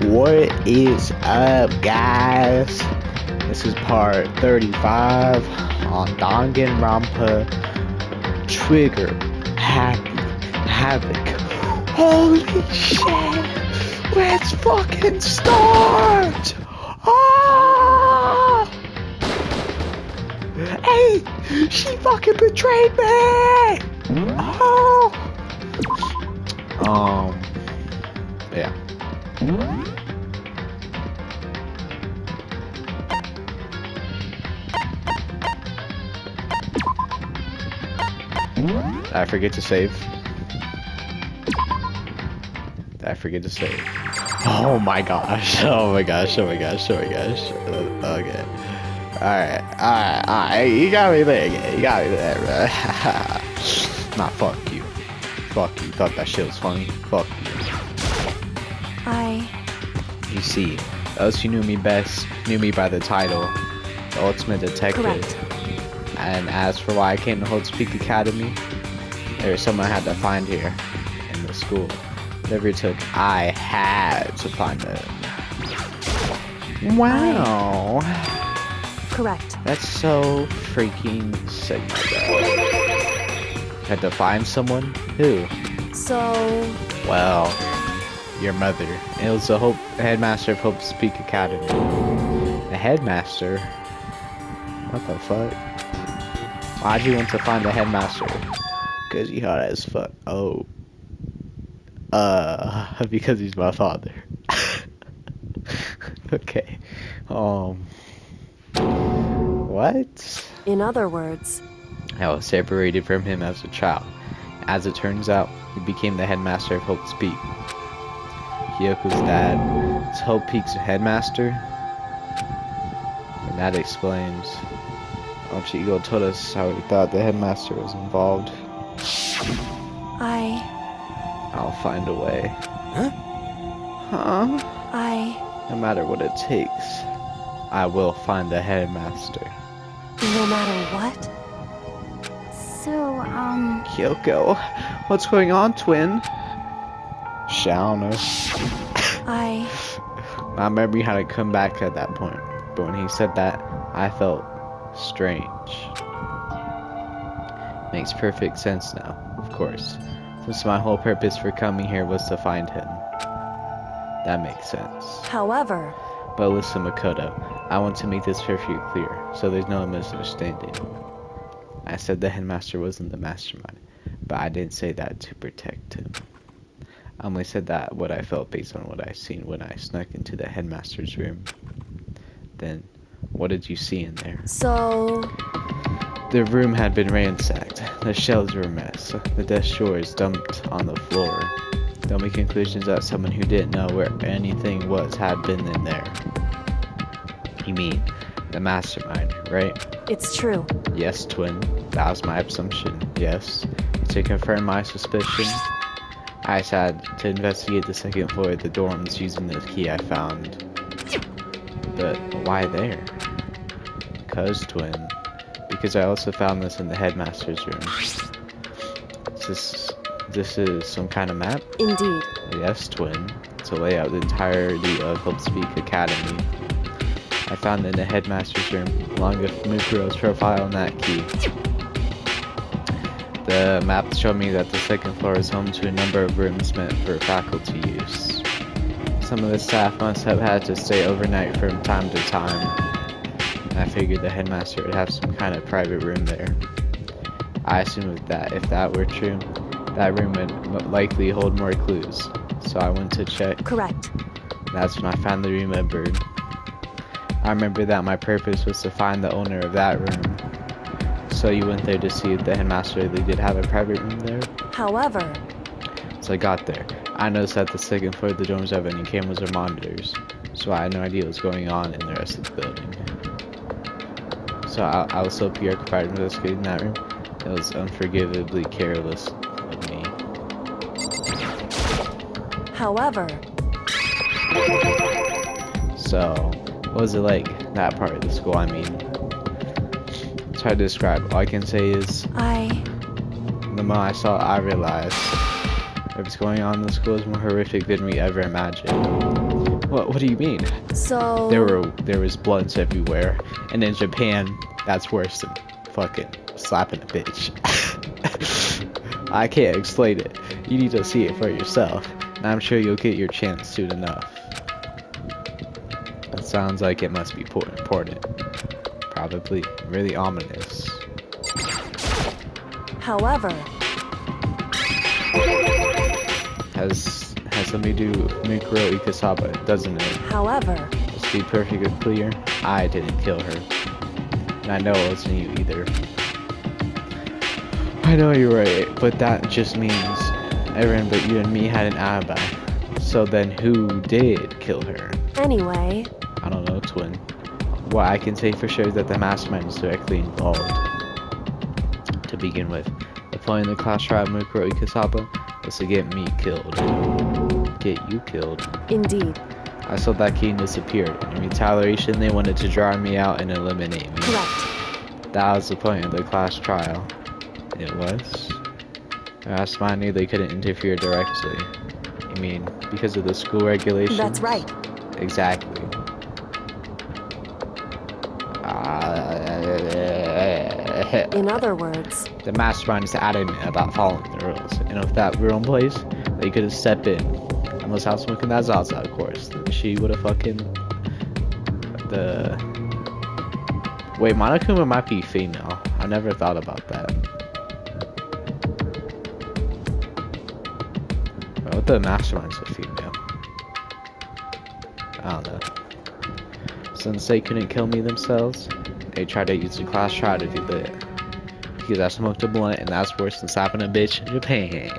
What is up, guys? This is part 35 on Danganronpa Trigger Happy Havoc. Holy shit! Let's fucking start! Ah! Hey! She fucking betrayed me! Oh! Yeah. I forget to save. I forget to save. Oh my gosh. Oh my gosh. Oh my gosh. Oh my gosh. Okay. Alright. You got me there. You got me there, bro. Nah, fuck you. Fuck you. Thought that shit was funny. Fuck you. You see, those who knew me best knew me by the title, the Ultimate Detective. Correct. And as for why I came to Hold Speak Academy, there was someone I had to find here in the school. Whatever it took, I had to find them. Wow. Correct. That's so freaking sick, my God. Had to find someone? Who? So, Well, your mother. It was the headmaster of Hope Speak Academy. The headmaster? What the fuck? Why'd you want to find the headmaster? Cause he hot as fuck. Oh. Because he's my father. Okay. What? in other words, I was separated from him as a child. As it turns out, he became the headmaster of Hope Peak. Kyoko's dad is Hope Peak's headmaster. And that explains. Chigo told us how he thought the headmaster was involved. I'll find a way. Huh? No matter what it takes, I will find the headmaster. No matter what? So, Kyoko, what's going on, twin? Shauna. I My memory had to come back at that point, but when he said that, I felt strange. Makes perfect sense now, of course, since my whole purpose for coming here was to find him. That makes sense. However, But listen, Makoto, I want to make this perfectly clear, so there's no misunderstanding. I said the headmaster wasn't the mastermind, but I didn't say that to protect him. I only said that what I felt based on what I seen when I snuck into the headmaster's room. Then, what did you see in there? so, The room had been ransacked. The shelves were a mess. The desk drawers dumped on the floor. The only conclusion is that someone who didn't know where anything was had been in there. You mean, the mastermind, right? it's true. Yes, twin. That was my assumption, yes. To confirm my suspicion, I had to investigate the second floor of the dorms using the key I found. But why there? Because, twin. Because I also found this in the headmaster's room. This is some kind of map? Indeed. Yes, twin. To lay out the entirety of Hope Speak Academy. I found it in the headmaster's room, along with Mukuro's profile and that key. The map showed me that the second floor is home to a number of rooms meant for faculty use. Some of the staff must have had to stay overnight from time to time. I figured the headmaster would have some kind of private room there. I assumed that if that were true, that room would likely hold more clues. So I went to check. Correct. That's when I finally remembered. I remember that my purpose was to find the owner of that room. So you went there to see if the headmaster really did have a private room there? However, So I got there. I noticed that the second floor of the dorms have any cameras or monitors. So I had no idea what was going on in the rest of the building. So I was so preoccupied with investigating that room. It was unforgivably careless of me. however, So, what was it like, that part of the school? I mean, it's hard to describe. All I can say is, the moment I saw it, I realized what's going on in the school is more horrific than we ever imagined. What do you mean? So... There was bloods everywhere, and in Japan, that's worse than fucking slapping a bitch. I can't explain it. You need to see it for yourself, and I'm sure you'll get your chance soon enough. That sounds like it must be important. Probably really ominous. However... Has something to do with Mikuro Ikasaba, doesn't it? However... Let's be perfectly clear, I didn't kill her. And I know it wasn't you either. I know you're right, but that just means everyone but you and me had an alibi. So then who did kill her? Anyway... I don't know, twin. What I can say for sure is that the mastermind is directly involved. To begin with, the point of the class trial of Mukuro Ikasaba was to get me killed. Get you killed. Indeed. I saw that key and disappeared. In retaliation, they wanted to dry me out and eliminate me. Correct. That was the point of the class trial. It was? That's why I knew they couldn't interfere directly. I mean, because of the school regulations? That's right. Exactly. In other words... The mastermind is adamant about following the rules, and if that were in place, they could have stepped in. Unless I was smoking that Zaza, of course. Then she would have fucking... Wait, Monokuma might be female. I never thought about that. What if the mastermind's a female? I don't know. Since they couldn't kill me themselves, they tried to use the class trial to do that. Because I smoked a blunt, and that's worse than slapping a bitch in Japan.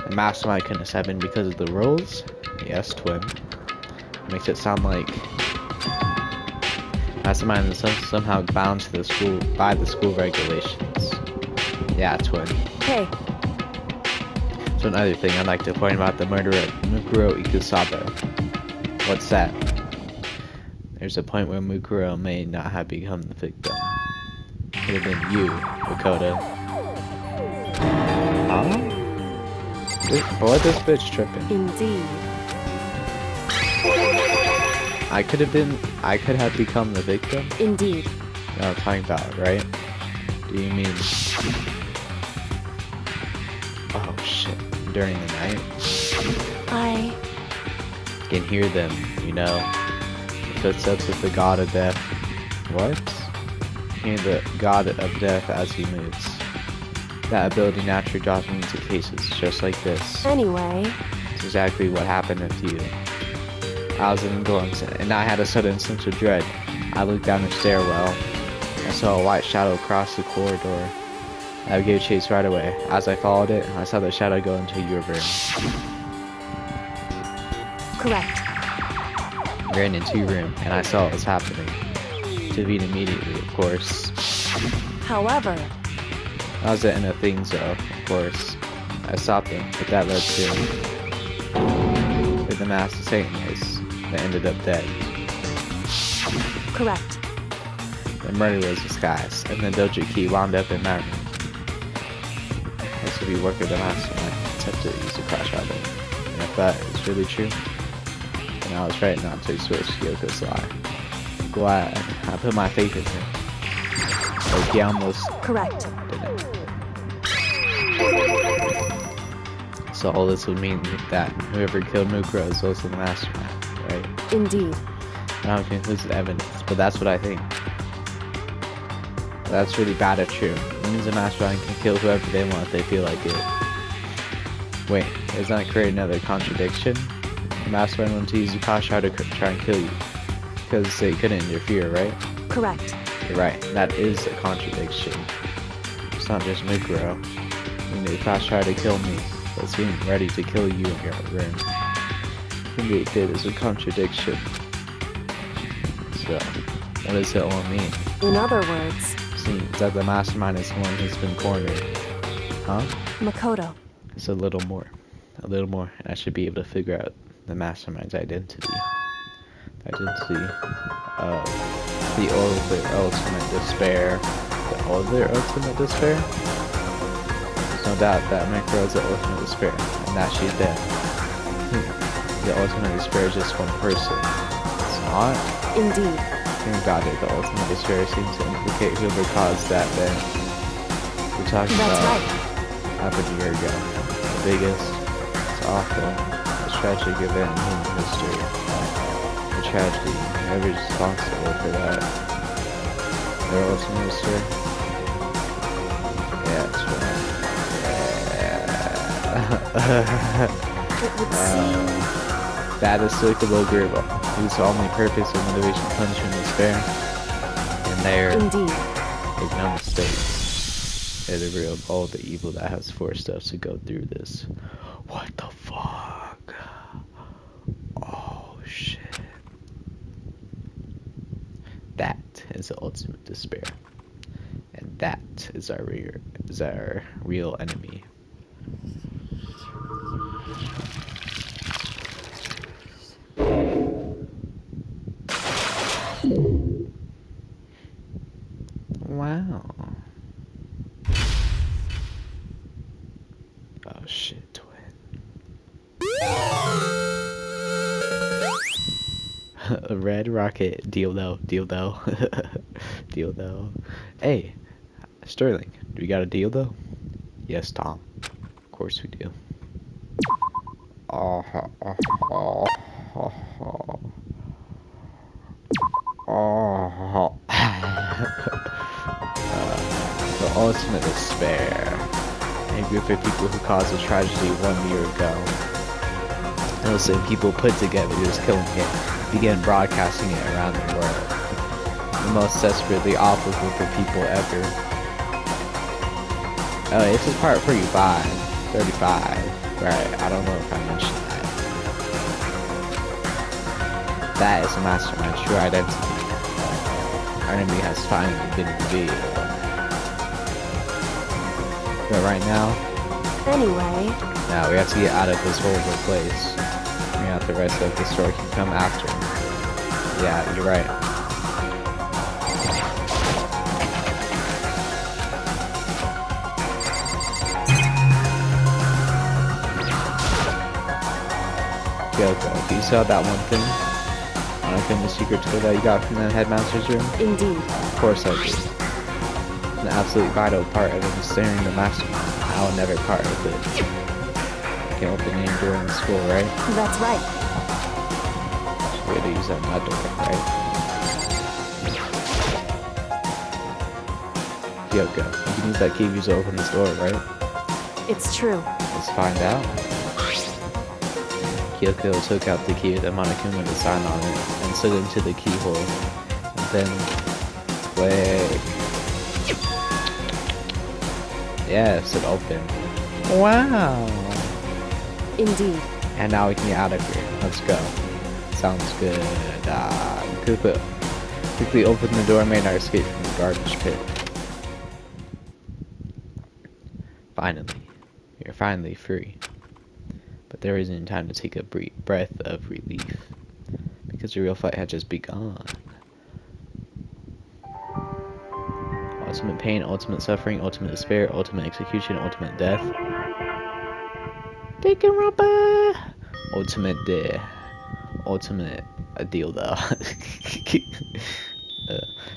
The mastermind couldn't have happened because of the rules? Yes, twin. Makes it sound like mastermind is somehow bound to the school by the school regulations. Yeah, twin. Hey. So another thing I'd like to point about the murder of Mukuro Ikasaba. What's that? There's a point where Mukuro may not have become the victim. Could have been you, Dakota. Huh? Boy, this bitch tripping. Indeed. I could have become the victim? Indeed. You know what I'm talking about, right? Do you mean... Oh shit, during the night? I Can hear them, you know? The footsteps of the god of death. What? Hear the god of death as he moves. That ability naturally draws me into cases just like this. Anyway... It's exactly what happened with you. I was in the dorms, and I had a sudden sense of dread. I looked down the stairwell. I saw a white shadow cross the corridor. I gave chase right away. As I followed it, I saw the shadow go into your room. Correct. Ran into your room, and I saw what was happening. Intervened immediately, of course. However... I was in a thing, so, of course. I stopped him, but that led to... with the master Satanists that ended up dead. Correct. The murder was disguised, and the dojo key wound up in my room. This would be work of the mastermind, except to use the crash out of it. And if that is really true, then I was right not to expose Kyoko's lie. Glad I put my faith in him. Like he almost Correct. didn't. So all this would mean that whoever killed Mukuro is also the mastermind, right? Indeed. I don't have conclusive evidence, but that's what I think. That's really bad if true. It means the mastermind can kill whoever they want if they feel like it. Wait, does that create another contradiction? The mastermind wanted to use the cost to try and kill you. Because they couldn't interfere, right? Correct. You're right, that is a contradiction. It's not just Mukuro. When they fast try to kill me, but seem ready to kill you in your room. What they did is a contradiction. So, what does it all mean? In other words... Seems that the mastermind is the one who's been cornered. Huh? Makoto. It's a little more, and I should be able to figure out the mastermind's identity. The identity of the ultimate despair. The ultimate despair? There's no doubt that Mikuro is the ultimate despair, and that she's dead. the ultimate despair is just one person. It's not. Indeed. Think about it, the ultimate despair seems to implicate whoever caused that then. We're talking That's about right. happened a year ago. The biggest, it's awful, most tragic event in human history. A tragedy. Whoever's responsible for that. Their ultimate despair. Yeah, that's right. It would seem. That despicable group whose only purpose and motivation comes from despair. And they're, Indeed. make no mistakes, they're the real of all the evil that has forced us to go through this. What the fuck? Oh shit. That is the ultimate despair. And that is our real enemy. Wow. Oh shit, twin. A red rocket, dildo. Dildo. Hey, Sterling, do we got a dildo? Yes, Tom. Of course we do. Oh, oh, oh, oh, oh. Oh. The ultimate despair. A group of people who caused a tragedy 1 year ago. Those same people put together just killing it, began broadcasting it around the world. The most desperately awful group of people ever. Oh, this is part 35. 35. Right, I don't know if I mentioned that. That is the mastermind's true identity. Our enemy has finally been revealed. But right now, Anyway. now we have to get out of this horrible place. We have the rest of the story can come after. Yeah, you're right. Kyoko, do you saw that one thing? Wanna claim the secret tool that you got from the headmaster's room? Indeed. Of course I do. It's an absolute vital part of ensnaring the mastermind. I will never part with it. I can open any door in school, right? That's right. We gotta use that mud door, right? Kyoko, you can use that key to open this door, right? It's true. Let's find out. Kyoko took out the key with the Monokuma design on it and slid into the keyhole. And then, click. Yes, it opened. Wow. Indeed. And now we can get out of here. Let's go. Sounds good. Quickly open the door and made our escape from the garbage pit. Finally. We are finally free. But there isn't time to take a breath of relief. Because the real fight had just begun. Ultimate pain, ultimate suffering, ultimate despair, ultimate execution, ultimate death. Danganronpa! Ultimate death. Ultimate a dildo.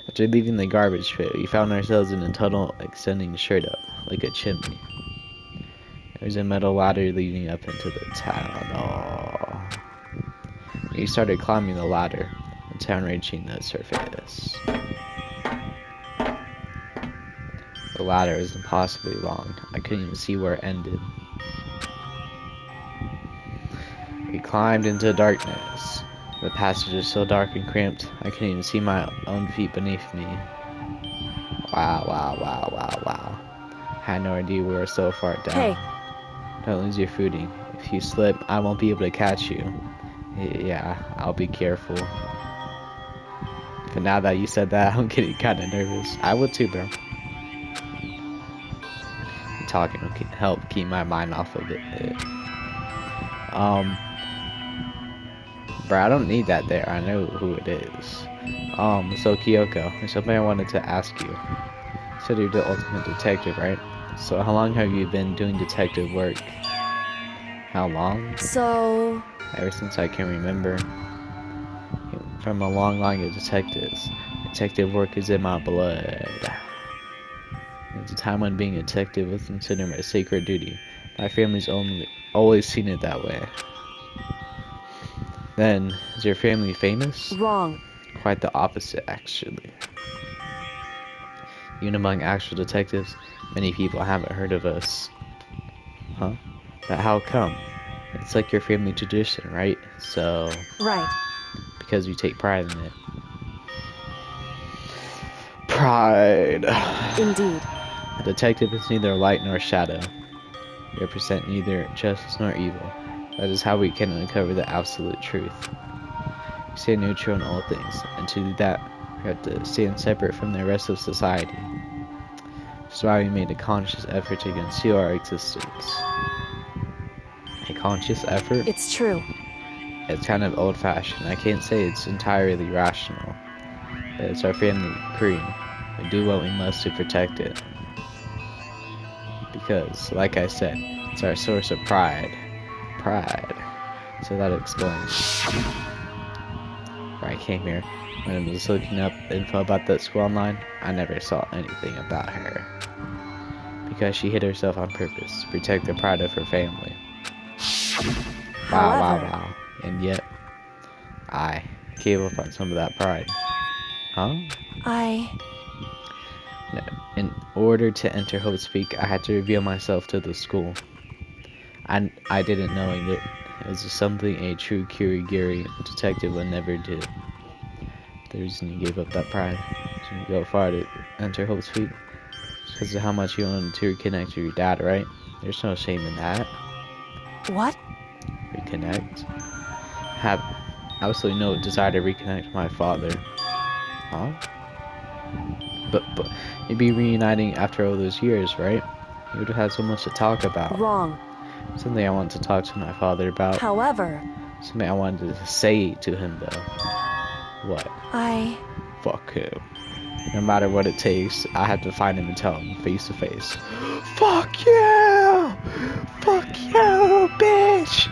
After leaving the garbage pit, we found ourselves in a tunnel extending straight up, like a chimney. There's a metal ladder leading up into the tunnel. We started climbing the ladder, the town reaching the surface. The ladder was impossibly long. I couldn't even see where it ended. We climbed into darkness. The passage is so dark and cramped, I couldn't even see my own feet beneath me. Wow. I had no idea we were so far down. Hey. Don't lose your footing. If you slip, I won't be able to catch you. Yeah, I'll be careful. But now that you said that, I'm getting kind of nervous. I would too, bro. Talking will help keep my mind off of it. Bro, I don't need that there. I know who it is. So Kyoko, there's something I wanted to ask you. You said you're the ultimate detective, right? So how long have you been doing detective work? How long? So, Ever since I can remember. From a long line of detectives. Detective work is in my blood. It's a time when being a detective was considered a sacred duty. My family's always seen it that way. Then, is your family famous? wrong. Quite the opposite, actually. Even among actual detectives, many people haven't heard of us. Huh? But how come? It's like your family tradition, right? So, Right. because you take pride in it. Pride. Indeed. A detective is neither light nor shadow. We represent neither justice nor evil. That is how we can uncover the absolute truth. We stand neutral in all things, and to do that, we have to stand separate from the rest of society. That's why we made a conscious effort to conceal our existence. A conscious effort? It's true. It's kind of old-fashioned. I can't say it's entirely rational, but it's our family creed. We do what we must to protect it. Because, like I said, it's our source of pride. Pride. So that explains why I came here. When I was looking up info about that school online, I never saw anything about her. Because she hid herself on purpose to protect the pride of her family. Wow, wow, However, wow. And yet, I gave up on some of that pride. Huh? No. In order to enter Hope's Peak, I had to reveal myself to the school. I didn't know it. It was just something a true Kirigiri detective would never do. The reason you gave up that pride, so you go far to enter Hope's Peak, is because of how much you wanted to reconnect with your dad, right? There's no shame in that. what? Reconnect. Have absolutely no desire to reconnect with my father. Huh? But you'd be reuniting after all those years, right? You would have had so much to talk about. Wrong. Something I want to talk to my father about. However, Something I wanted to say to him, though. What? Fuck him. No matter what it takes, I have to find him and tell him face to face. Fuck you! Fuck you, bitch!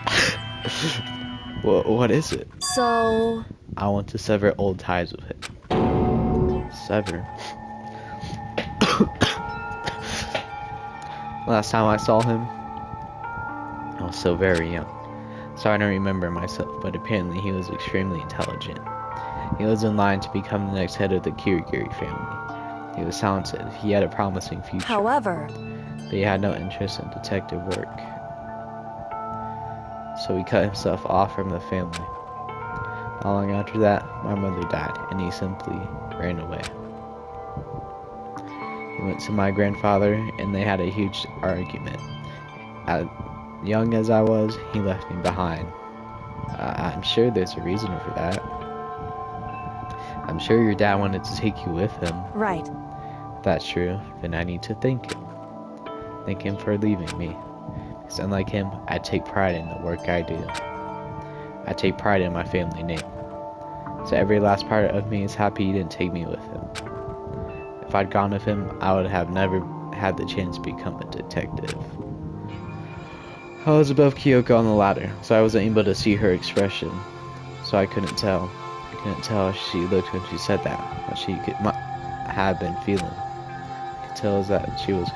What is it? So, I want to sever old ties with him. Sever? Last time I saw him, I was so very young. So I don't remember myself, but apparently he was extremely intelligent. He was in line to become the next head of the Kirigiri family. He was talented, he had a promising future, however, but he had no interest in detective work. So he cut himself off from the family. Not long after that, my mother died, and he simply ran away. He went to my grandfather, and they had a huge argument. As young as I was, he left me behind. I'm sure there's a reason for that. I'm sure your dad wanted to take you with him. right. If that's true, then I need to thank him. Thank him for leaving me. Because unlike him, I take pride in the work I do. I take pride in my family name. So every last part of me is happy he didn't take me with him. If I'd gone with him, I would have never had the chance to become a detective. I was above Kyoko on the ladder, so I wasn't able to see her expression. So I couldn't tell. I couldn't tell how she looked when she said that, what she might have been feeling. I could tell is that she was...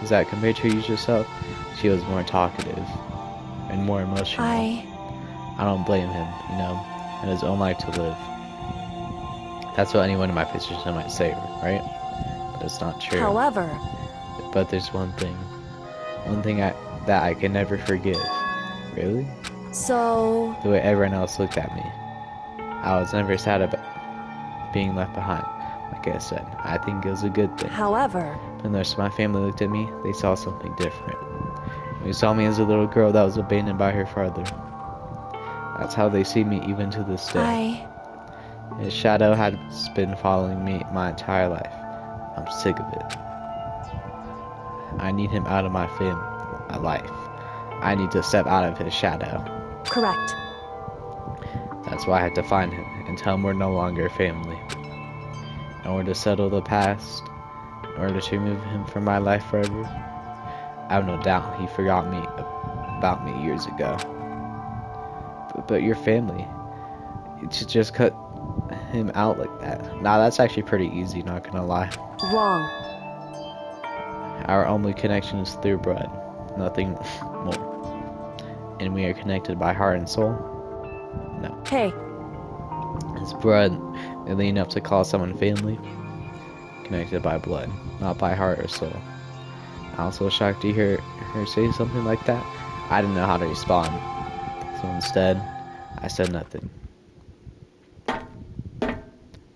Is that compared to her usual self, she was more talkative and more emotional. I don't blame him, you know, and his own life to live. That's what anyone in my position might say, right? But it's not true. However, But there's one thing that I can never forgive. Really? so, The way everyone else looked at me. I was never sad about being left behind. Like I said, I think it was a good thing. however, When the rest of my family looked at me, they saw something different. They saw me as a little girl that was abandoned by her father. That's how they see me even to this day. His shadow has been following me my entire life. I'm sick of it. I need him out of my life. I need to step out of his shadow. correct. That's why I had to find him and tell him we're no longer family. In order to settle the past, in order to remove him from my life forever, I have no doubt he forgot me about me years ago. But your family, you should just cut him out like that. Nah, that's actually pretty easy, not gonna lie. Wrong. Our only connection is through blood, nothing more. And we are connected by heart and soul? No. Hey, It's blood. They lean up to call someone family. Connected by blood, not by heart or soul. I was so shocked to hear her say something like that. I didn't know how to respond. So instead, I said nothing.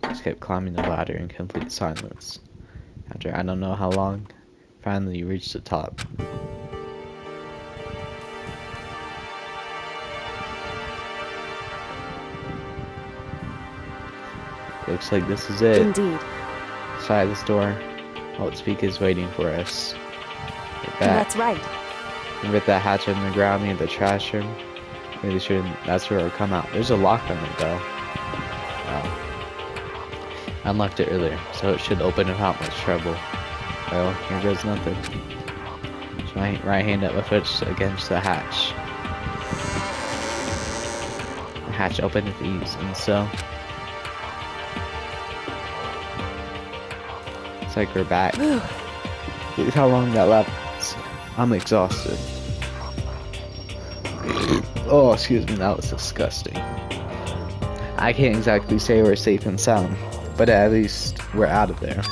Just kept climbing the ladder in complete silence. After I don't know how long, finally reached the top. Looks like this is it. indeed. Inside this door, Outspeak is waiting for us. With that, That's right. with that hatch in the ground near the trash room, really sure that's where it'll come out. There's a lock on it though. Wow. I unlocked it earlier, so it should open without much trouble. Well, here goes nothing. So my right hand up my foot against the hatch. The hatch opened with ease, and so it's like we're back. Look how long that lasts. I'm exhausted. Oh, excuse me, that was disgusting. I can't exactly say we're safe and sound, but at least we're out of there.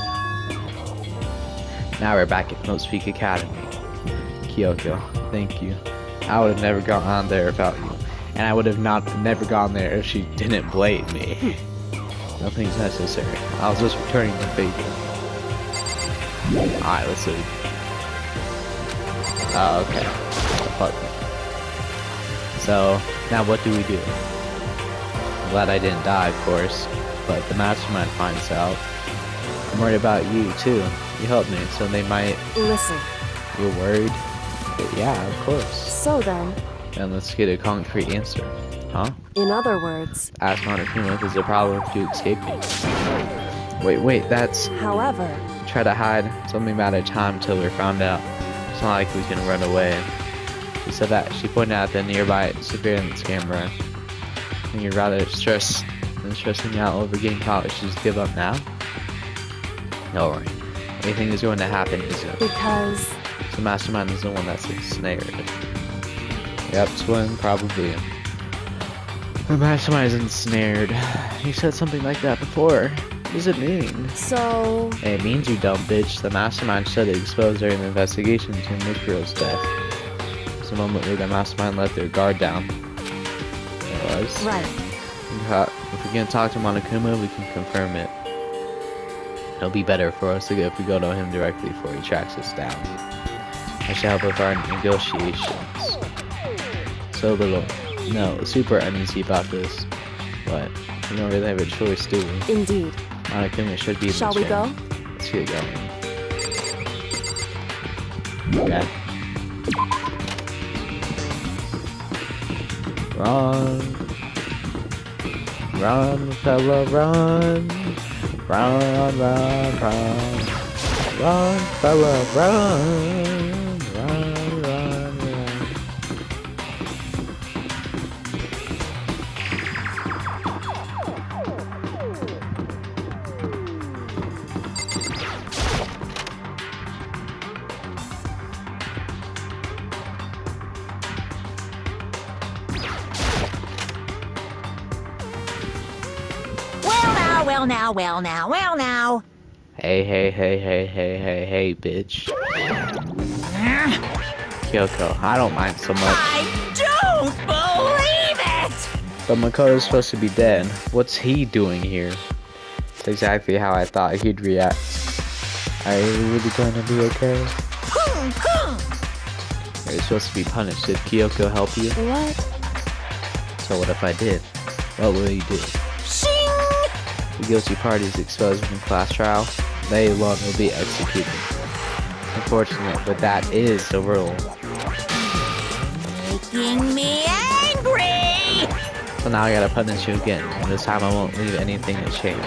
Now we're back at Outspeak Academy. Kyoko, thank you. I would have never gone on there without you. And I would have never gone there if she didn't blame me. Nothing's necessary. I was just returning the favor. Alright, let's see. Oh, okay. Fuck. So, now what do we do? I'm glad I didn't die, of course, but the mastermind finds out. I'm worried about you, too. You helped me, so they might... Listen. You're worried? Yeah, of course. So then, Then let's get a concrete answer. Huh? in other words, Ask Monokuma if there's a problem if you escape me. Wait, that's... however, Try to hide. It's only a matter of time till we're found out. It's not like we can run away. She said that. She pointed at the nearby surveillance camera. And you'd rather stress than stressing out over getting caught. Should just give up now? Don't worry. Anything is going to happen easily. because The mastermind is the one that's ensnared. Yep, Swim, probably. The mastermind is ensnared. You said something like that before. What does it mean? so It means, you dumb bitch. The mastermind should have exposed during the investigation to Mikro's death. It's the moment where the mastermind let their guard down. It was. right. If we can talk to Monokuma, we can confirm it. It'll be better for us to go if we go to him directly before he tracks us down. I should help with our negotiations. So little. No, super uneasy about this. But we don't really have a choice, do we? Indeed. Monokuma should be in Shall the we go? gym. Let's get going. Okay. Run. Run, fella, run. Run, run, run. Run, fella, run. Run, run, run. Well now. Hey, bitch. Kyoko, I don't mind so much. I don't believe it! But Makoto's supposed to be dead. What's he doing here? It's exactly how I thought he'd react. Are you really going to be okay? You're supposed to be punished. Did Kyoko help you? What? So what if I did? What will you do? Shing! The guilty party is exposed in the class trial. They alone will be executed. Unfortunate, but that is the rule. Making me angry! So now I gotta punish you again, and this time I won't leave anything to change.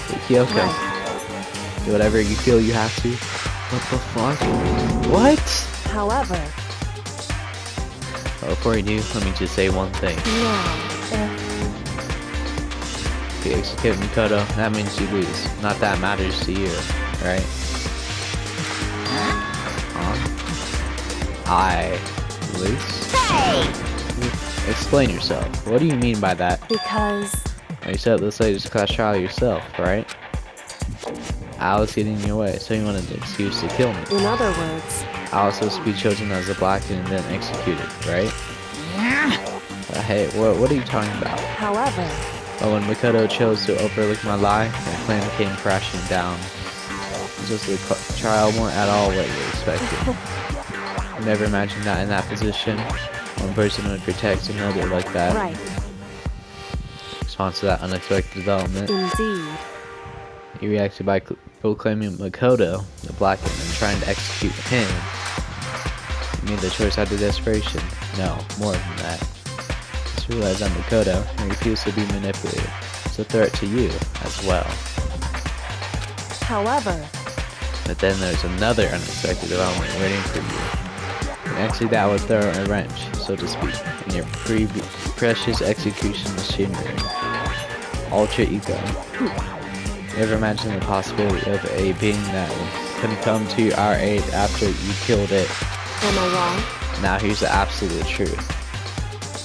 But Kyoko, Right. do whatever you feel you have to. What the fuck? What? However, But before you do, let me just say one thing. Now, If you execute Makoto, that means you lose. Not that matters to you, right? I lose? Hey! Explain yourself. What do you mean by that? because You said let's say just class trial yourself, right? I was getting in your way, so you wanted an excuse to kill me. in other words, I was supposed to be chosen as a black and then executed, right? Hey, what are you talking about? however, But when Makoto chose to overlook my lie, my plan came crashing down. Just the trial weren't at all what you expected. You never imagined that in that position, one person would protect another like that. right, In response to that unexpected development, indeed. he reacted by proclaiming Makoto the black and then trying to execute him. He made the choice out of desperation. No, more than that. Just realized I'm Makoto and refused to be manipulated. It's a threat to you as well. However, But then there's another unexpected development waiting for you. And actually that would throw a wrench, so to speak, in your precious execution machinery. Ultra ego. Never imagine the possibility of a being that can come to our aid after you killed it. am I wrong? Now here's the absolute truth.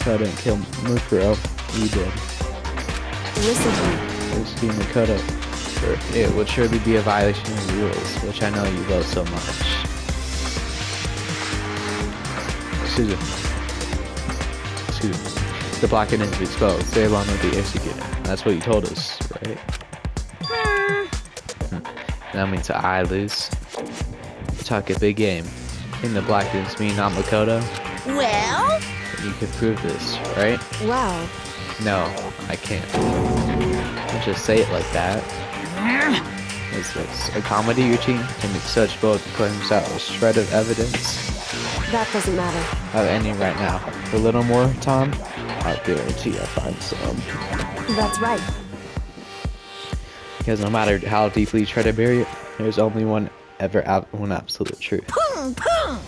So I didn't kill Mukuro, you did. Listen to me. Rescue Makoto. It would surely be a violation of the rules, which I know you love so much. Excuse me. The black and is exposed. They alone will be executed. That's what you told us, right? That means I lose. You talk a big game. In the black is me, not Makoto. Well? You could prove this, right? Wow, No, I can't. Don't just say it like that. Is this a comedy routine to make such bold claims out of a shred of evidence? that doesn't matter. I have any right now. For a little more time, I'll guarantee I'll find some. That's right. Because no matter how deeply you try to bury it, there's only one absolute truth. Boom, boom!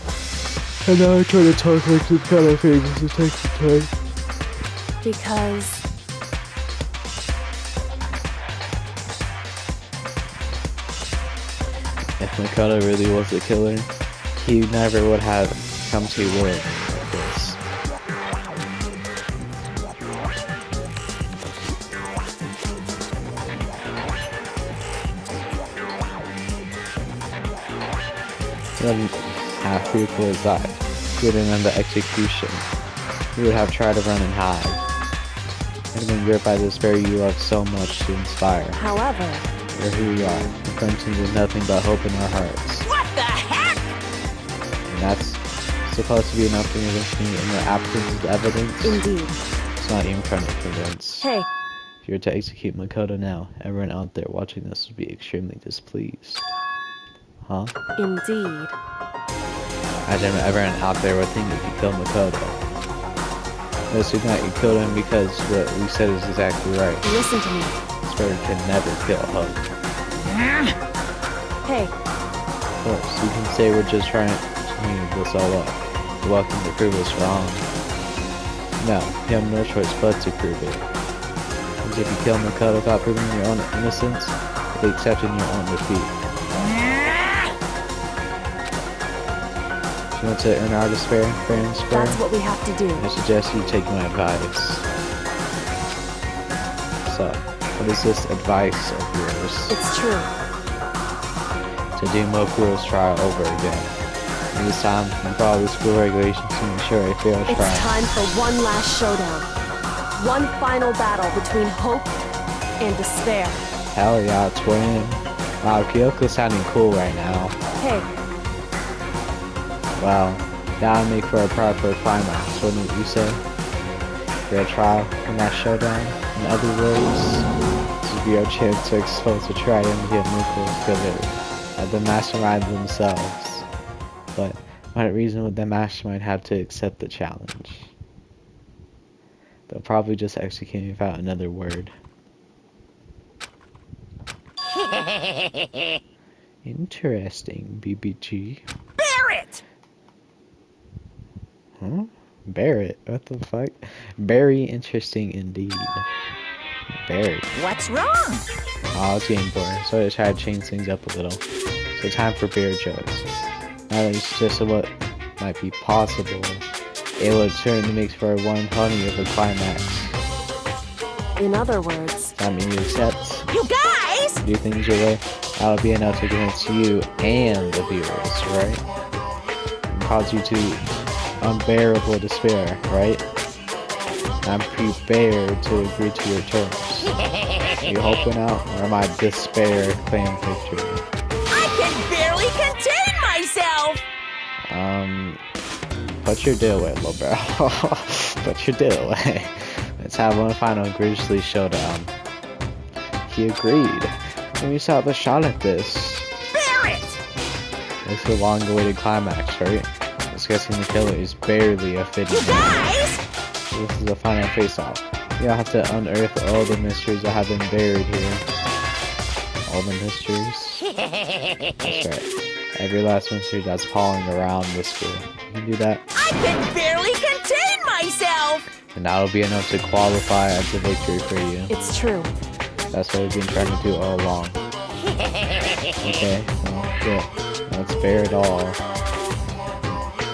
And now I try to talk like some kind of famous detective type. Because If Makoto really was the killer, he never would have come to ruin like this. Then half fearful as I, he would remember execution. He would have tried to run and hide. And been gripped by this very you love so much to inspire. however, Or who we are, confronting with nothing but hope in our hearts. What the heck? And that's supposed to be enough to convince me in your absence of evidence. indeed. It's not even trying to convince. Hey, If you were to execute Makoto now, everyone out there watching this would be extremely displeased. Huh? indeed. Imagine everyone out there would think that you killed Makoto. Those who not you killed him because what we said is exactly right. Listen to me. This bird can never kill Hope. Hey, Of course, you can say we're just trying to move this all up. You're welcome to prove us wrong. No, you have no choice but to prove it. Because if you kill Makoto without proving your own innocence, you'll be accepting your own defeat. If you want to earn our despair, fair and square, that's what we have to do. I suggest you take my advice. So, what is this advice of yours? It's true. To do Mokuro's trial over again. And this time, you follow the school regulations to ensure a fair It's trial. time for one last showdown. One final battle between hope and despair. Hell yeah, twin. Wow, Kyoko's sounding cool right now. Hey, Wow, that would make for a proper climax, wouldn't you say? Fair trial and that showdown. In other words, this would be our chance to expose the triumph of Mukuro's killer at the mastermind themselves. But what reason would the mastermind have to accept the challenge? They'll probably just execute me without another word. Interesting, BBG. Bear it! Huh? Barrett? What the fuck? Very interesting indeed. Barrett. What's wrong? Oh, it's getting boring, so I just tried to change things up a little. So time for bear jokes. Now that it's just what might be possible, it would certainly make for one honey of a climax. In other words, That mean you accept? You guys! Do things your way? That'll be enough to convince you and the viewers, right? And cause you to unbearable despair, right? I'm prepared to agree to your terms. You hoping out, or am I despair claim victory? I can barely contain myself! Put your deal away, little bro. Put your deal away. Let's have one final grisly showdown. He agreed. And we saw the shot at this. Barrett! It's a long-awaited climax, right? Discussing the killer is barely a fitting You end. guys! This is the final face-off. You'll have to unearth all the mysteries that have been buried here. All the mysteries? That's right. Every last mystery that's falling around the school. You can do that, I can barely contain myself! and that'll be enough to qualify as a victory for you. it's true. That's what we've been trying to do all along. Okay, well, good. Let's bear it all.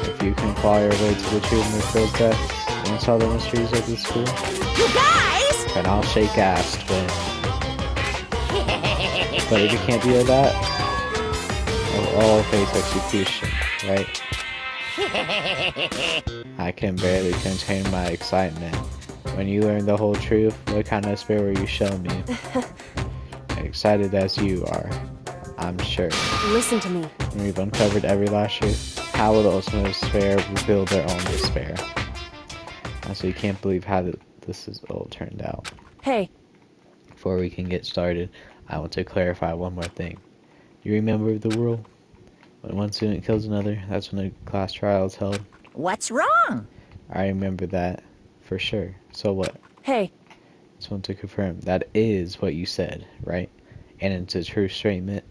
If you can claw your way to the truth and Phil's death and solve the mysteries of the school, You guys! then I'll shake ass to win. But if you can't deal with that, we'll all face execution, right? I can barely contain my excitement. When you learn the whole truth, what kind of despair will you show me? Excited as you are, I'm sure. Listen to me. When we've uncovered every last truth, how will the ultimate despair reveal their own despair? So you can't believe how this has all turned out. Hey, Before we can get started, I want to clarify one more thing. You remember the rule? When one student kills another, that's when the class trial is held. What's wrong? I remember that for sure. So what? hey, Just want to confirm that is what you said, right? And it's a true statement.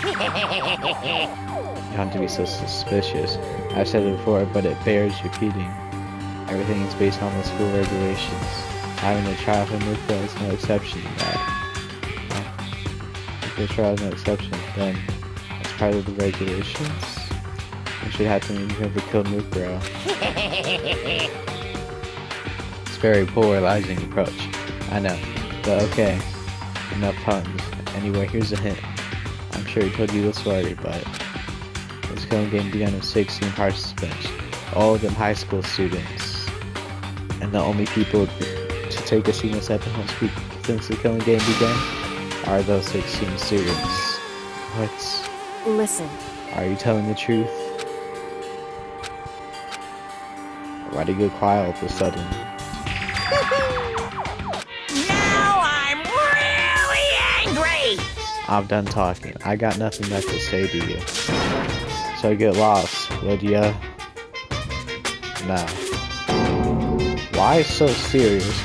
You don't have to be so suspicious. I've said it before, but it bears repeating. Everything is based on the school regulations. Having a trial for Mukta is no exception to that. If the trial is no exception, then as part of the regulations, it should happen when you have killed Mukta. It's a very polarizing approach. I know, but okay. Enough puns. Anyway, here's a hint. I'm sure he told you this already, but this killing game began with 16 participants, all of them high school students. And the only people to take a single step in home speak since the killing game began are those 16 students. What? listen. Are you telling the truth? Why'd you go quiet all of a sudden? Now I'm really angry! I'm done talking. I got nothing left to say to you. So get lost, would ya? No. Why so serious?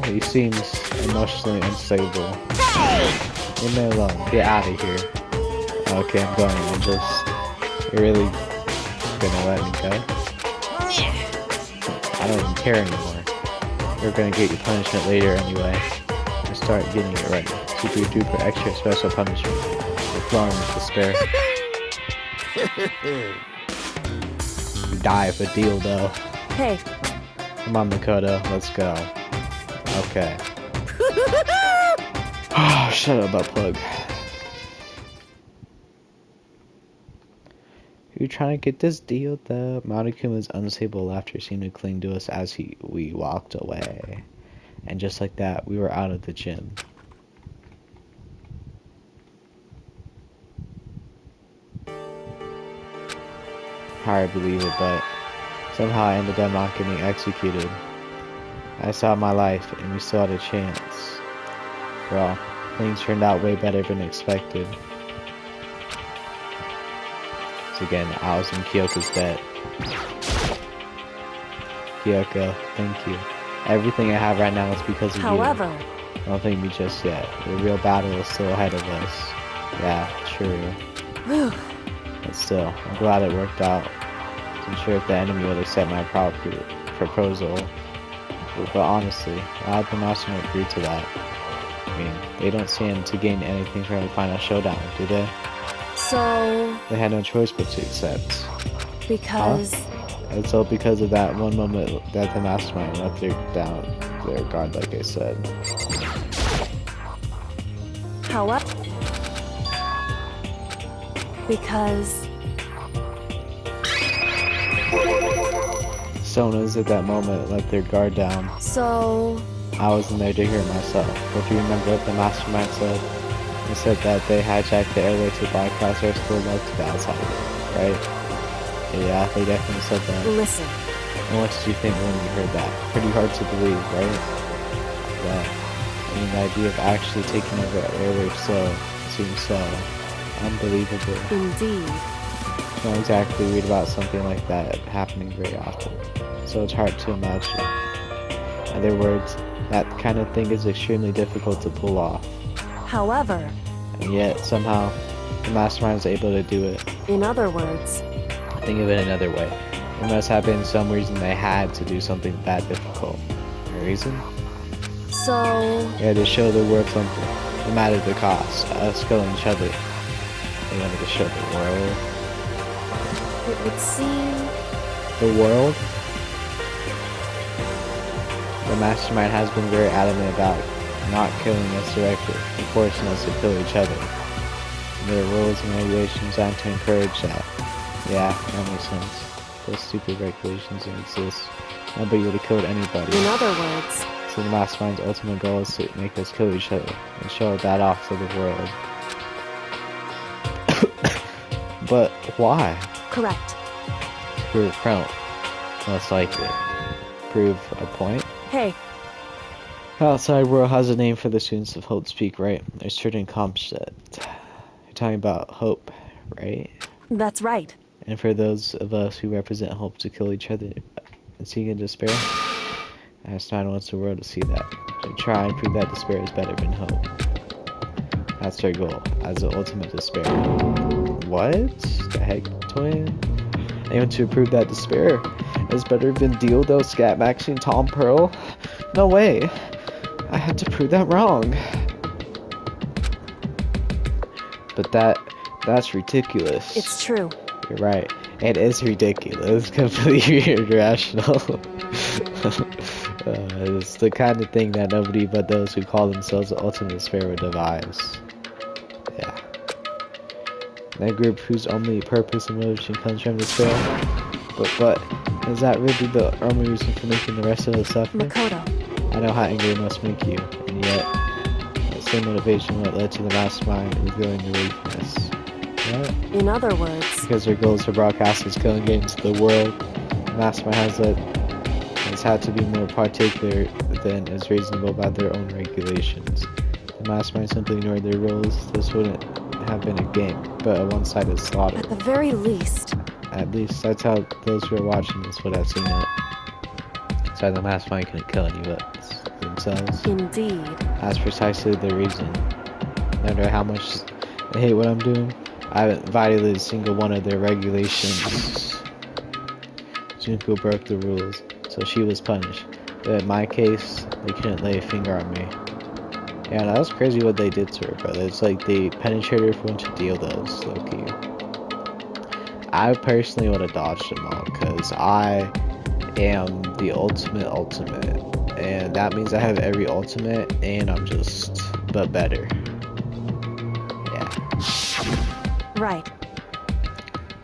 He seems emotionally unstable. Hey! Leave me alone. Get out of here. Okay, I'm going. You're really gonna let me go? I don't even care anymore. You're gonna get your punishment later anyway. Just start getting it right. Super duper extra special punishment. You're flowing with despair. You die if a deal though. Hey, Come on, Makoto, let's go. Okay. Shut up, butt plug. We were trying to get this deal though. Marukuma's unstable laughter seemed to cling to us as we walked away. And just like that, we were out of the gym. Hard to believe it, but somehow I ended up not getting executed. I saw my life, and we still had a chance. Well, things turned out way better than expected. So again, I was in Kyoko's debt. Kyoko, thank you. Everything I have right now is because of however, you. Don't thank me just yet. The real battle is still ahead of us. Yeah, true. whew, But still, I'm glad it worked out. To I'm sure if the enemy would accept my proposal. But honestly, why would the mastermind agree to that? I mean, they don't stand to gain anything from the final showdown, do they? So, They had no choice but to accept. because... It's all because of that one moment that the mastermind let their guard, like I said. However... Because... Sonas at that moment let their guard down. So... I wasn't there to hear it myself. But if you remember what the mastermind said, he said that they hijacked the airway to bypass our school love to the outside, right? Yeah, they definitely said that. Listen. And what did you think when you heard that? Pretty hard to believe, right? That, I mean, the idea of actually taking over an airwave seems so unbelievable. Indeed. You don't exactly read about something like that happening very often, so it's hard to imagine. In other words, that kind of thing is extremely difficult to pull off. However... And yet, somehow, the mastermind was able to do it. In other words... Think of it another way. There must have been some reason they had to do something that difficult. A reason? So... Yeah, to show the world something. No matter the cost. Us killing each other. They wanted to show the world. It would seem... The world? The mastermind has been very adamant about not killing us directly and forcing us to kill each other. There are rules and regulations and to encourage that. Yeah, that makes sense. Those stupid regulations don't exist. Nobody would have killed anybody. In other words... So the mastermind's ultimate goal is to make us kill each other and show that off to the world. But why? Correct. To prove a point. Most likely. Prove a point? Hey, Outside world has a name for the students of Hope's Peak, right? There's certain comps that... You're talking about hope, right? that's right. And for those of us who represent hope to kill each other and seek in despair, Einstein wants the world to see that. To try and prove that despair is better than hope. That's their goal, as the ultimate despair. What? The heck, twin? They want to prove that despair is better than Dildo, Scat Maxine, Tom Pearl? No way! I had to prove that wrong. But that's ridiculous. It's true. You're right. It is ridiculous. Completely irrational. It's the kind of thing that nobody but those who call themselves the ultimate despair would devise. Yeah. That group whose only purpose and motivation comes from despair. But is that really the only reason for making the rest of us suffer? Makoto. I know how angry it must make you, and yet that same motivation what led to the mastermind revealing your weakness. What? In other words... Because their goal is to broadcast its killing game to the world, the mastermind has had to be more particular than is reasonable by their own regulations. The mastermind simply ignored their rules. This wouldn't have been a game, but a one-sided slaughter. At the very least... At least that's how those who are watching this would have seen it. So the mastermind couldn't kill any of us themselves. Indeed. That's precisely the reason. No matter how much they hate what I'm doing, I haven't violated a single one of their regulations. Junko broke the rules, so she was punished. But in my case, they couldn't lay a finger on me. Yeah, that was crazy what they did to her, but it's like they penetrated her for a bunch of dildos, low-key. I personally would have dodged them all, because I am the ultimate, and that means I have every ultimate, and I'm just, but better. Yeah. Right.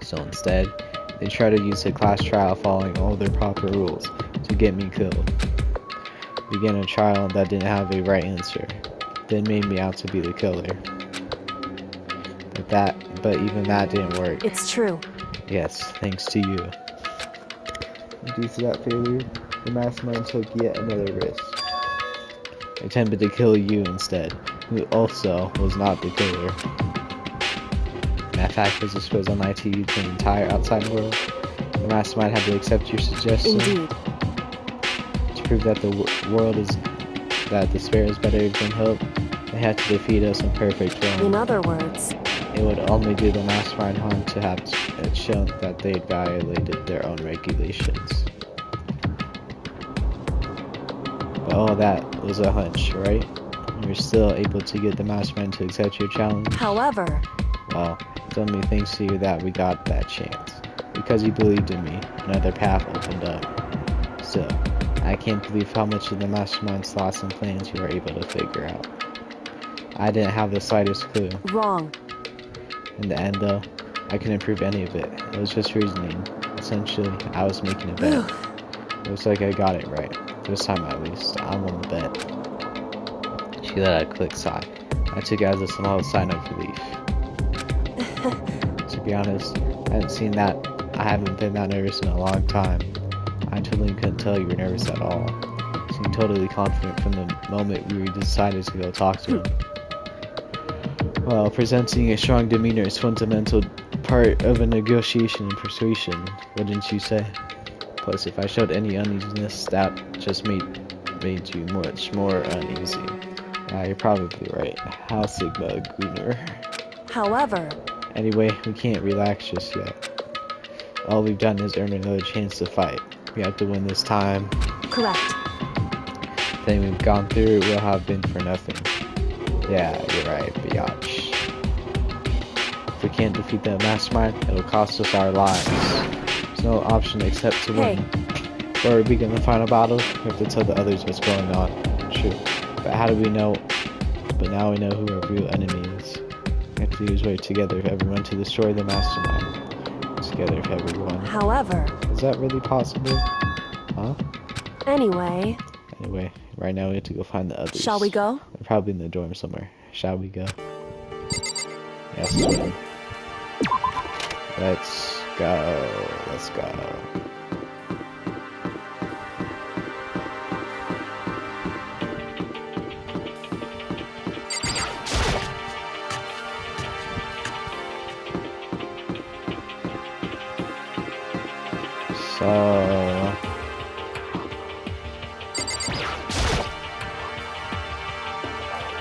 So instead, they try to use a class trial following all their proper rules to get me killed. Began a trial that didn't have a right answer, then made me out to be the killer. But even that didn't work. It's true. Yes, thanks to you. Due to that failure, the mastermind took yet another risk. Attempted to kill you instead, who also was not the killer. That fact was exposed on ITU to the entire outside world. The mastermind had to accept your suggestion. Indeed. To prove that that despair is better than hope, they had to defeat us in perfect form. In other words... It would only do the mastermind harm to have it shown that they'd violated their own regulations. But all that was a hunch, right? You're still able to get the mastermind to accept your challenge. However, Well, it's only thanks to you that we got that chance. Because you believed in me, another path opened up. Still, I can't believe how much of the mastermind's thoughts and plans you were able to figure out. I didn't have the slightest clue. wrong. In the end, though, I couldn't prove any of it. It was just reasoning. Essentially, I was making a bet. Looks like I got it right. This time at least. I won the bet. She let out a quick sigh. I took it as a small sign of relief. To be honest, I haven't been that nervous in a long time. I totally couldn't tell you were nervous at all. You seemed totally confident from the moment we decided to go talk to him. Well, presenting a strong demeanor is fundamental part of a negotiation and persuasion, wouldn't you say? Plus, if I showed any uneasiness, that just made you much more uneasy. Yeah, you're probably right. How Sigma Gunner. However, Anyway, we can't relax just yet. All we've done is earn another chance to fight. We have to win this time. correct. The thing we've gone through will have been for nothing. Yeah, you're right, biatch. If we can't defeat the mastermind, it'll cost us our lives. There's no option except to win. Before we begin the final battle, we have to tell the others what's going on. True. But how do we know? But now we know who our real enemy is. We have to use work together for everyone to destroy the mastermind. Together for everyone. However, Is that really possible? Huh? anyway, Anyway, right now we have to go find the others. shall we go? They're probably in the dorm somewhere. Shall we go? Yes, ma'am. Let's go. Let's go. So...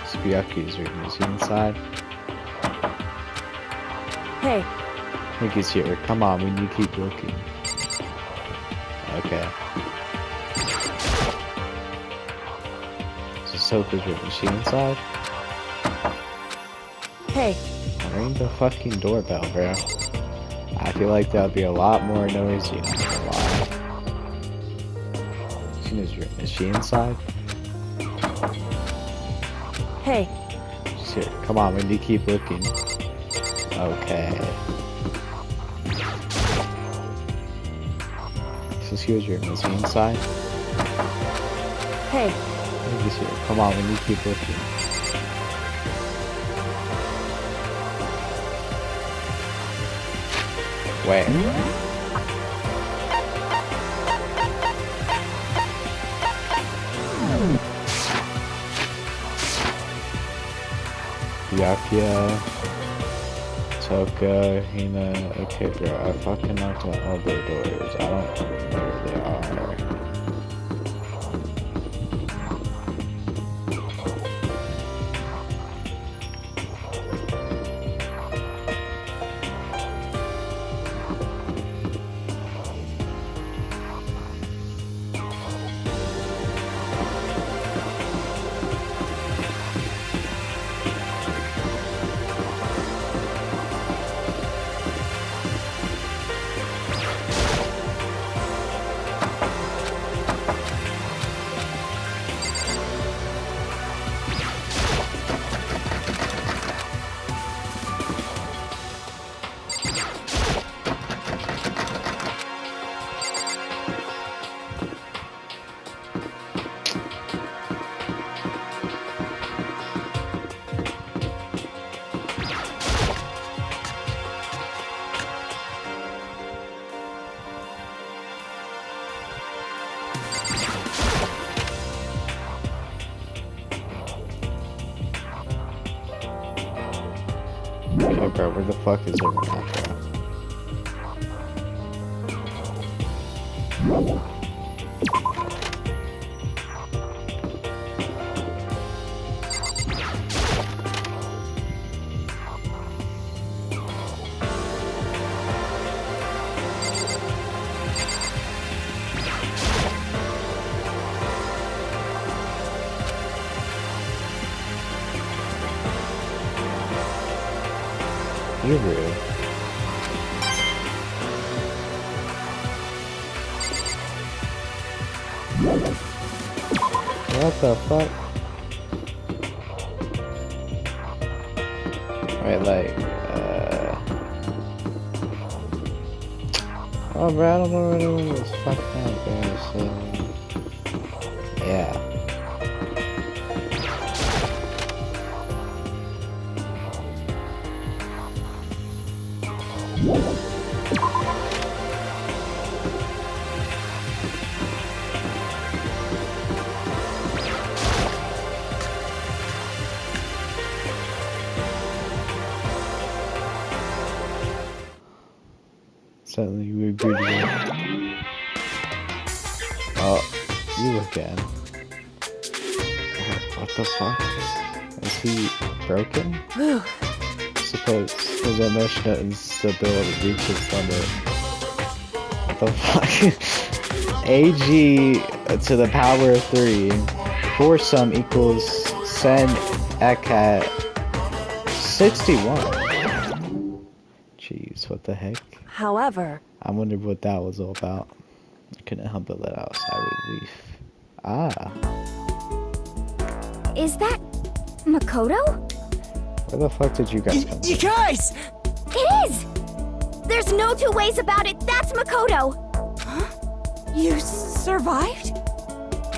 Spyaki's room. Is he inside? Hey, I think he's here. Come on, we need to keep looking. Okay. This is Soka's room. Is she inside? hey, Ring the fucking doorbell, bro. I feel like that would be a lot more noisy, not gonna lie. Tina's room. Is she inside? hey, She's here. Come on, we need to keep looking. Okay. This is here's room. Is he inside? hey, I think he's here. Come on, we need to keep looking. Wait. Yakia, Toka, Hina, okay bro, I fucking knocked on all their doors. I don't know where they are. Okay, bro, where the fuck is everyone at, bro? Iru. What the fuck? Wait, like, oh, bro, I don't know what it was. Fuck that, guys. Yeah. Suddenly we agree. Oh, you again. What the fuck? Is he broken? Suppose his emotional instability reaches limit. What the fuck? AG to the power of 3. Foursome equals sen ekat 61. Jeez, what the heck? However, I wondered what that was all about. I couldn't help but let out a sigh of relief. Ah, Is that Makoto? where the fuck did you guys come You from? guys! It is! There's no two ways about it. That's Makoto! You survived?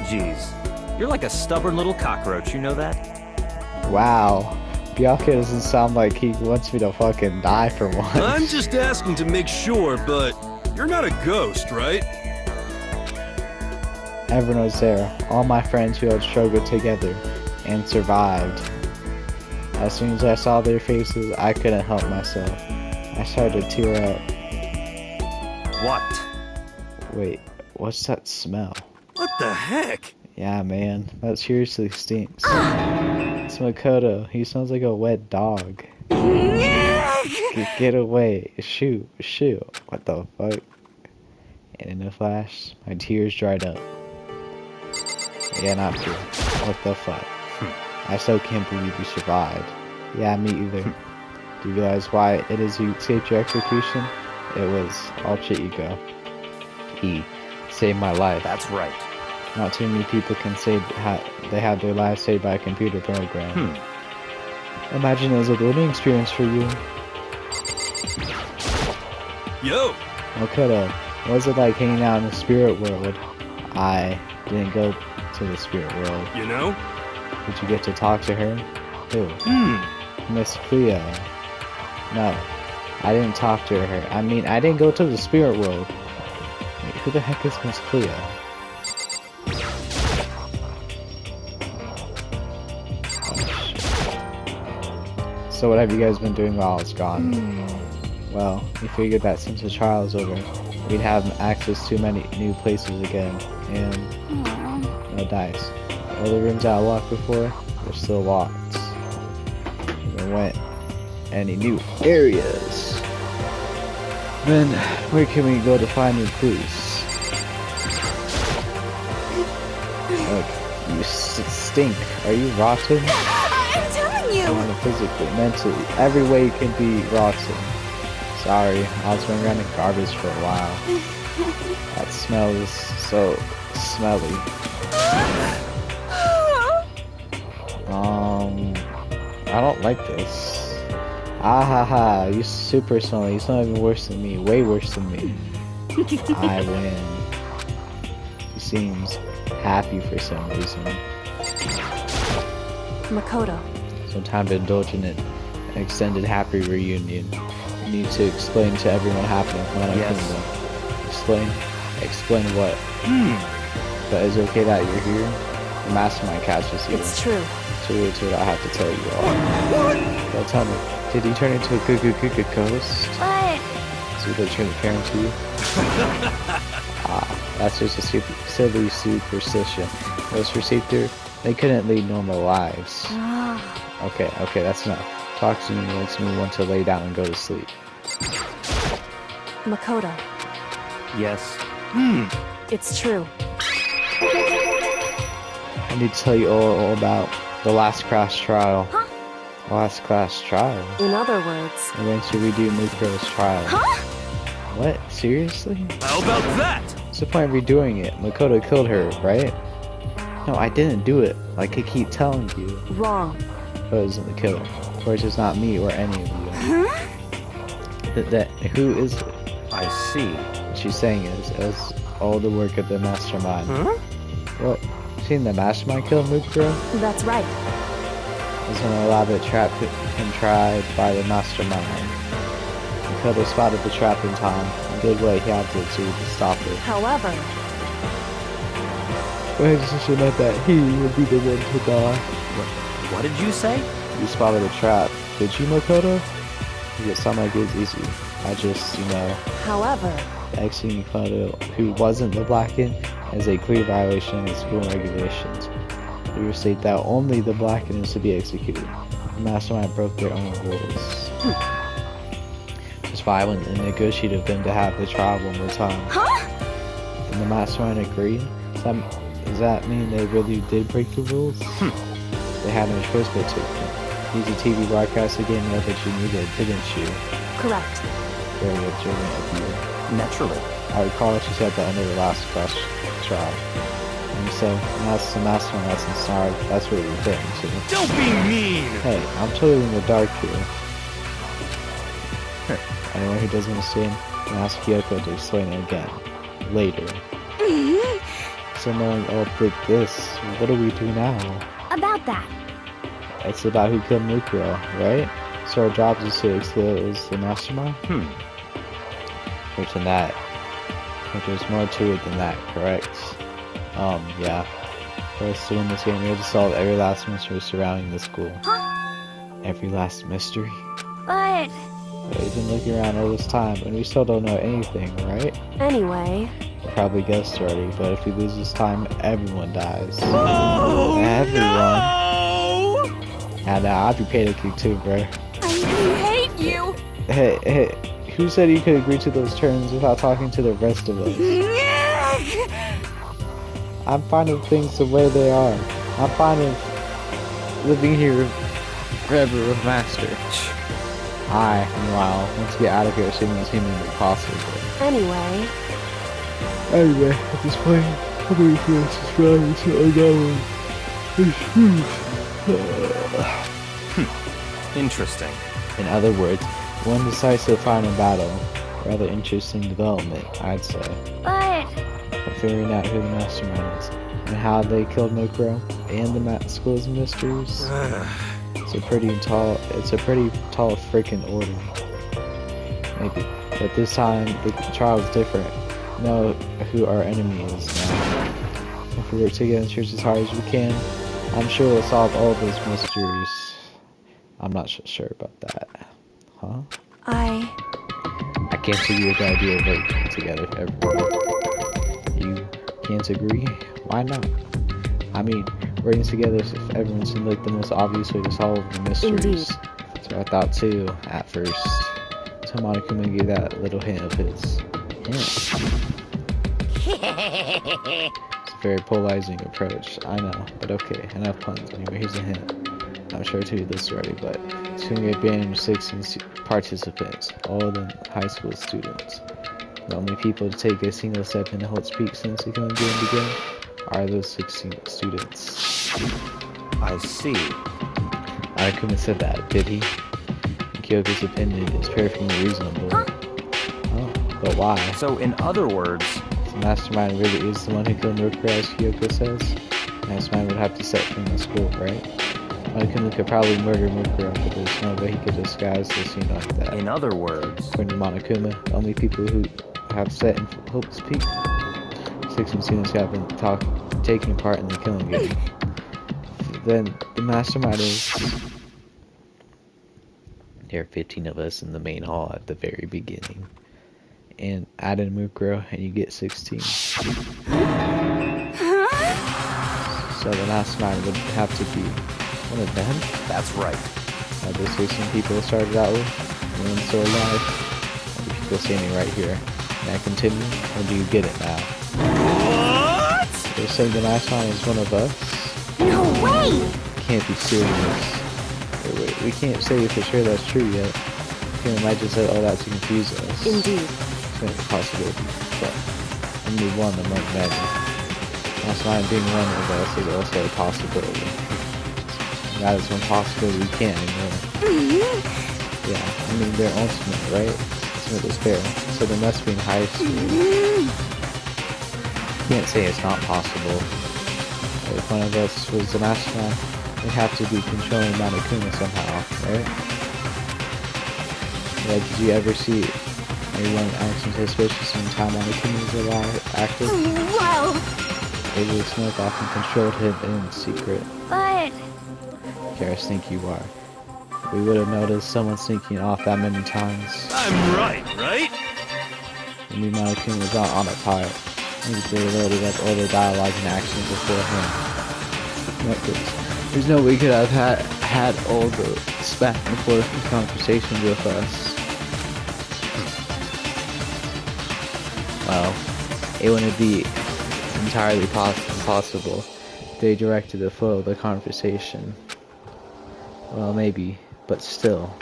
Jeez. You're like a stubborn little cockroach, you know that? Wow, Byakuya doesn't sound like he wants me to fucking die for once. I'm just asking to make sure, but you're not a ghost, right? Everyone was there, all my friends who had struggled together and survived. As soon as I saw their faces, I couldn't help myself. I started to tear up. What? Wait, what's that smell? What the heck? Yeah, man, that seriously stinks. It's Makoto. He smells like a wet dog. Get away. Shoot. What the fuck? And in a flash, my tears dried up. Yeah, not true. What the fuck? I still can't believe you survived. Yeah, me either. Do you realize why it is you escaped your execution? It was alter ego. E. Saved my life. That's right. Not too many people can say they had their lives saved by a computer program. Imagine it was a learning experience for you. Yo! Makoto, what was it like hanging out in the spirit world? I didn't go to the spirit world. You know? Did you get to talk to her? Who? Miss Cleo. No, I didn't talk to her. I mean, I didn't go to the spirit world. Wait, who the heck is Miss Cleo? So what have you guys been doing while I was gone? Well, we figured that since the trial is over, we'd have access to many new places again, and no dice. All the rooms I locked before were still locked. We went any new areas. Then, where can we go to find new clues? Oh, you stink. Are you rotten? I'm telling you! Physically, mentally, every way you can be rotten. Sorry, I was running around in garbage for a while. That smell is so smelly. I don't like this. Ah ha ha, you super smelly. You smell even worse than me, way worse than me. I win. He seems happy for some reason. Makoto. Some time to indulge in an extended happy reunion. You need to explain to everyone what happened with Mono Kingdom. Explain what? But it's okay that you're here. The mastermind catches you. It's true. So I have to tell you all. Well, tell me, did he turn into a good ghost? But So they transparent to you? That's just a silly superstition. Those received her, they couldn't lead normal lives. Okay, that's enough. Talk to me makes me want to lay down and go to sleep. Makoto. Yes. It's true. I need to tell you all about the last crash trial. Huh? Last class trial. In other words, We're going to redo Mukuro's trial. Huh? What? Seriously? How about that? What's the point of redoing it? Makoto killed her, right? No, I didn't do it. Like I keep telling you. wrong. But it wasn't the killer. Of course, it's not me or any of you. Who is it? I see. What she's saying is, it was all the work of the mastermind. Huh? What? Seen the mastermind kill Mukuro? That's right. It was an elaborate trap contrived by the mastermind. Makoto spotted the trap in time and did what he had to stop it. However, My decision meant that he would be the one to die. What did you say? You spotted the trap. Did you, Makoto? It sounded like it was easy. I just, however, exiting Makoto, who wasn't the Blackened, is a clear violation of the school regulations. We will state that only the Blackened is to be executed. The mastermind broke their own rules. Just violent and negotiated with them to have the trial one more time. Huh? And the mastermind agreed? Does that mean they really did break the rules? They had no choice but to. Use a TV broadcast again know that you needed, didn't you? correct. Very observant of you. Naturally. I recall what you said at the end of the last class trial. And you said, that's the mastermind that's inside. That's what you're referring to. Don't be mean! Hey, I'm totally in the dark here. Anyone who doesn't understand can ask Kyoko to explain it again. Later. So knowing all of this, what do we do now? About that. It's about who killed Mukuro, right? So our job is to expose the mastermind? Which in that, but there's more to it than that, correct? Yeah. For us to win this game, we have to solve every last mystery surrounding the school. Every last mystery? But We've been looking around all this time, and we still don't know anything, right? Anyway, We probably guessed already, but if we lose this time, everyone dies. Oh, Everyone. no! And I'd be panicking too, bro. I hate you. Hey, who said you could agree to those terms without talking to the rest of us? I'm fine with things the way they are. I'm fine with living here forever with Master. I, meanwhile, want to get out of here as soon as humanly possible. anyway, Anyway, at this point, I'm going to subscribe to Interesting. In other words, one decisive final battle. Rather interesting development, I'd say. But For figuring out who the mastermind is and how they killed Mukuro and the school's mysteries. It's a pretty tall freaking order. Maybe. But this time the trial is different. Know who our enemy is now. If we work together and search as hard as we can, I'm sure we'll solve all those mysteries. I'm not sure about that. Huh? I can't agree with the idea of working together for everyone. You can't agree? Why not? I mean, working together if everyone seemed like the most obvious way to solve the mysteries. Indeed. So I thought too, at first. Until Monokuma gave that little hint of his hint. It's a very polarizing approach, I know, but okay, enough puns. Anyway, here's a hint. I'm sure I told you this already, but it's going to get banned 16 participants, all of them high school students. The only people to take a single step into Holt's Peak since the killing game began are those 16 students. I see. Monokuma said that, did he? Kyoko's opinion is perfectly reasonable. Oh, but why? So, in other words, The mastermind really is the one who killed Mukuro, as Kyoko says. The mastermind would have to set from the school, right? Monokuma could probably murder Mukuro, but there's no way he could disguise the scene like that. in other words, According to Monokuma, the only people who have set in Hope's Peak, 16 students who have been taking part in the killing game. Then the mastermind is... There are 15 of us in the main hall at the very beginning. And add in Mukuro and you get 16. So the mastermind would have to be one of them. that's right. Are those 16 people started out with? And then still alive? Or the people standing right here? Can I continue? Or do you get it now? What? They're saying the mastermind is one of us? no way. Can't be serious. Wait. we can't say for sure that's true yet. You know, might just say all that to confuse us. Indeed. It's a possibility, but only one among many. That's why being one of us is also a possibility. That is one possibility we can't ignore. Yeah, I mean they're ultimate, right? Ultimate despair. So there must be in high school. Can't say it's not possible. If one of us was an astronaut, we have to be controlling Monokuma somehow, right? Yeah, did you ever see anyone acting suspicious in time Monokuma was alive, active? Well, Maybe Smoke often controlled him in secret. but... Karis, think you are. We would have noticed someone sneaking off that many times. I'm right? And we Monokuma was not on a pilot. Maybe they loaded up all the dialogue and action beforehand. There's no way we could have had all the back and forth conversations with us. Well, it wouldn't be entirely impossible if they directed the flow of the conversation. Well, maybe, but still.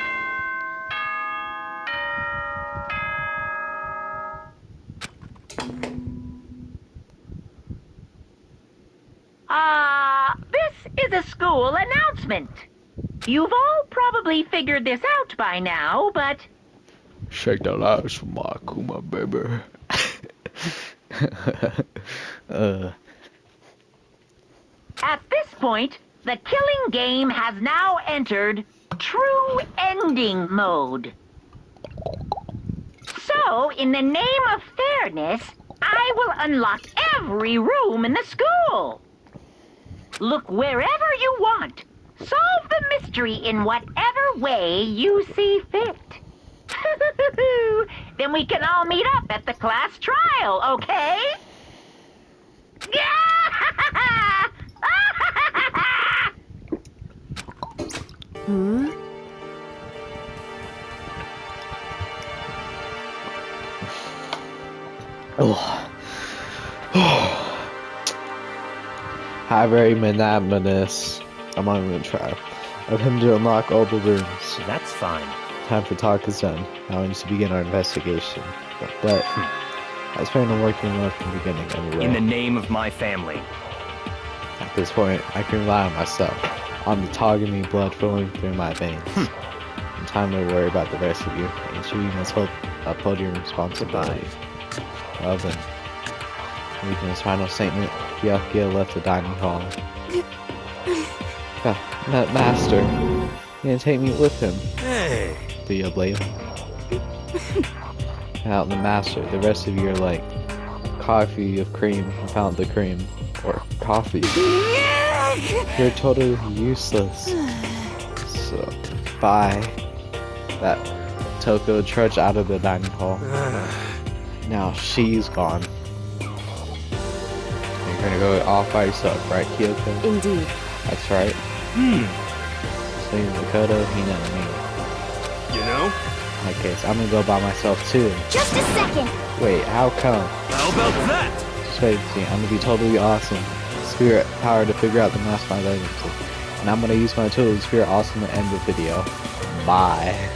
This is a school announcement. You've all probably figured this out by now, but... Shake the lights for my Akuma, baby. At this point, the killing game has now entered true ending mode. So, in the name of fairness, I will unlock every room in the school. Look wherever you want. Solve the mystery in whatever way you see fit. Then we can all meet up at the class trial, okay? Hmm? How very magnanimous among the tribe of him to unlock all the rooms. That's fine. Time for talk is done. Now we need to begin our investigation. But I was planning on working on it from the beginning anyway. In the name of my family. At this point, I can rely on myself, on the Togami blood flowing through my veins. Time to worry about the rest of you. And sure you must uphold your responsibility. Well then, reading his final statement, Byakuya left the dining hall. That master, he didn't take me with him. Hey. Do you blame him? Out in the master, the rest of you are like coffee of cream without the cream, or coffee. You're totally useless. So, bye. That Toko trudged out of the dining hall. Now she's gone. You're gonna go off by yourself, right, Kyoko? Indeed. That's right. So you're Makoto, Hina, and me. You know? In that case, I'm gonna go by myself too. Just a second. Wait, how come? How about that? Just wait and see. I'm gonna be totally awesome. Spirit power to figure out the mastermind items. And I'm gonna use my tools, Spirit Awesome, to end the video. Bye.